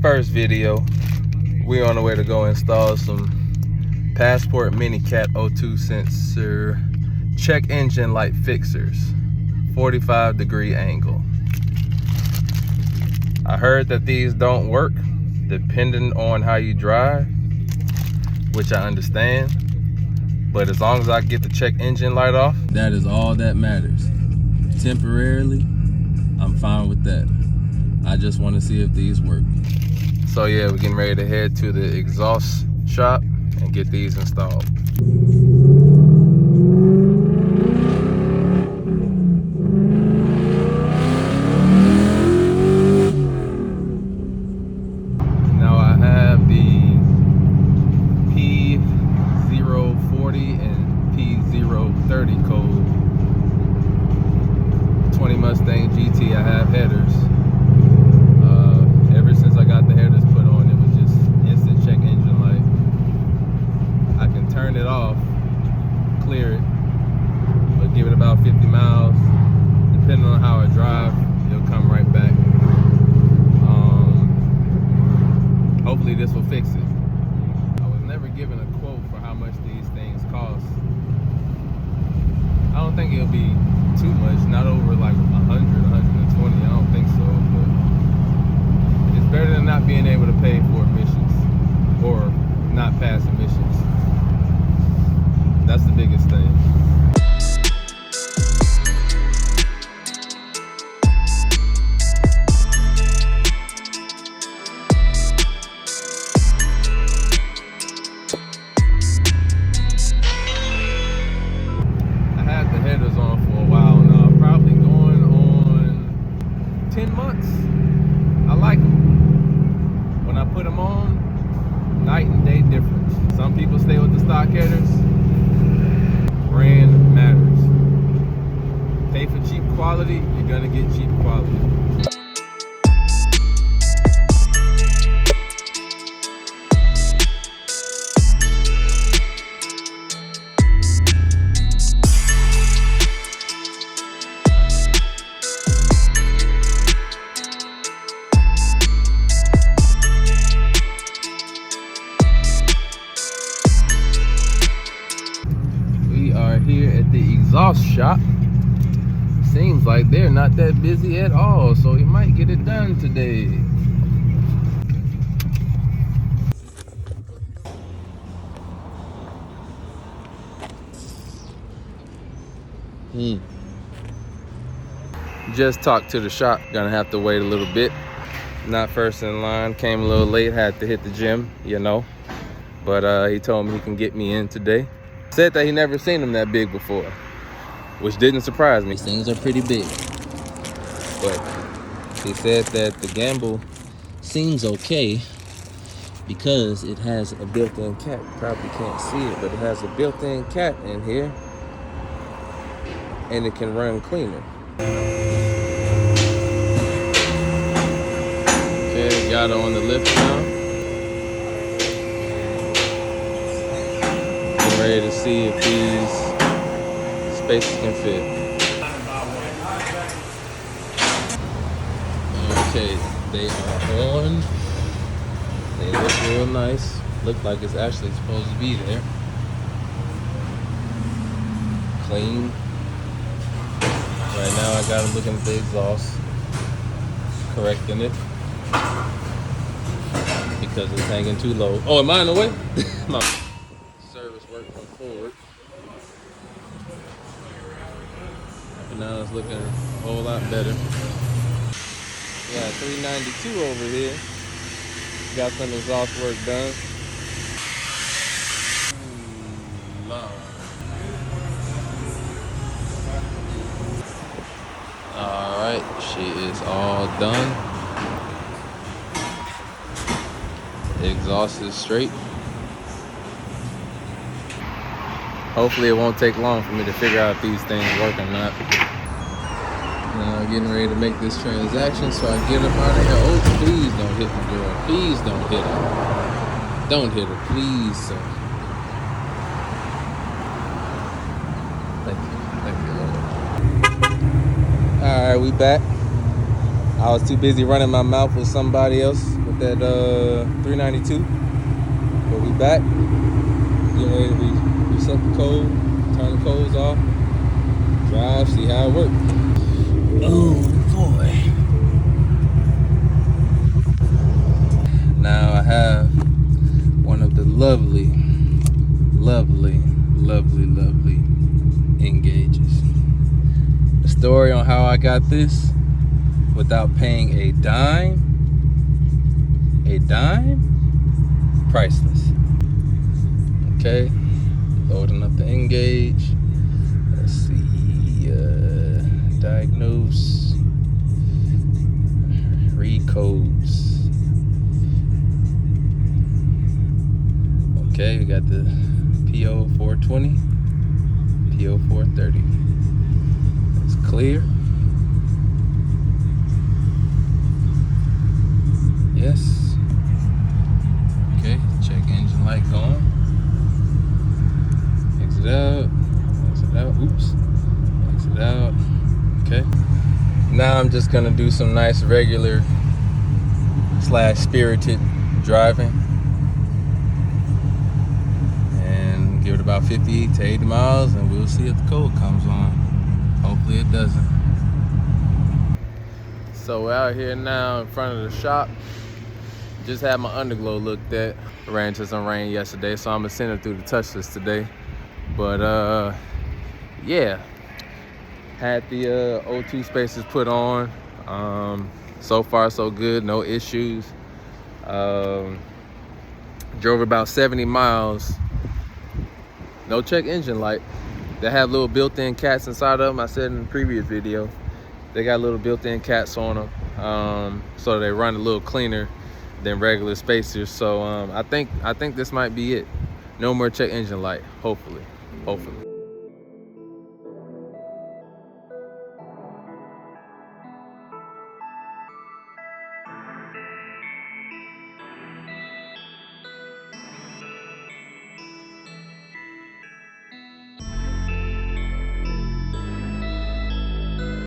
First video, we're on the way to go install some Passport Mini Cat O2 sensor check engine light fixers, 45-degree angle. I heard that these don't work depending on how you drive, which I understand, but as long as I get the check engine light off, that is all that matters. Temporarily, I'm fine with that. I just want to see if these work. So yeah, we're getting ready to head to the exhaust shop and get these installed. Now I have the P040 and P030 code. 20 Mustang GT, I have headers. Ever since I got the headers put on, it was just instant check engine light. I can turn it off, clear it, but give it about 50 miles. Depending on how I drive, it'll come right back. Hopefully this will fix it. I was never given a quote for how much these things cost. I don't think it'll be too much, not over like 100, 120, I don't think so, but it's better than not being able to pay for emissions or not pass emissions. That's the biggest thing. I had the headers on for a while now, probably going on 10 months. I like them. When I put them on, night and day difference. Some people stay with the stock headers. Brand matters. Pay for cheap quality, you're gonna get cheap quality. Here at the exhaust shop. Seems like they're not that busy at all, so we might get it done today. Just talked to the shop, gonna have to wait a little bit. Not first in line, came a little late, had to hit the gym, you know. But he told me he can get me in today. Said that he never seen them that big before, which didn't surprise me. These things are pretty big. But he said that the gamble seems okay because it has a built-in cat. You probably can't see it, but it has a built-in cat in here and it can run cleaner. Okay, got it on the lift now. Ready to see if these spaces can fit. Okay, they are on. They look real nice. Look like it's actually supposed to be there. Clean. Right now I got them looking at the exhaust, correcting it because it's hanging too low. Oh, am I in the way? My work from forward. But now it's looking a whole lot better. Yeah, 392 over here. Got some exhaust work done. Alright, she is all done. The exhaust is straight. Hopefully it won't take long for me to figure out if these things work or not. Now I'm getting ready to make this transaction so I get up out of here. Oh, please don't hit my girl. Please don't hit her. Don't hit her, please, sir. Thank you, Lord. All right, we back. I I was too busy running my mouth with somebody else with that 392. But we back. Getting ready to reset the code, turn the codes off, drive, see how it works. Oh boy. Now I have one of the lovely engages. The story on how I got this without paying a dime, priceless. Okay, loading up the engage. Let's see, diagnose, read codes. Okay, we got the PO 420, PO 430. It's clear. Yes. Okay, check engine light going. Exit out, oops, exit out. Okay, now I'm just gonna do some nice regular / spirited driving and give it about 50 to 80 miles, and we'll see if the code comes on. Hopefully it doesn't. So we're out here now in front of the shop. Just had my underglow looked at. Ran into some rain yesterday, so I'm gonna send it through the touchless today. But yeah, had the O2 spacers put on. So far so good, no issues. Drove about 70 miles. No check engine light. They have little built-in cats inside of them. I said in the previous video, they got little built-in cats on them, so they run a little cleaner than regular spacers. So I think this might be it. No more check engine light, hopefully.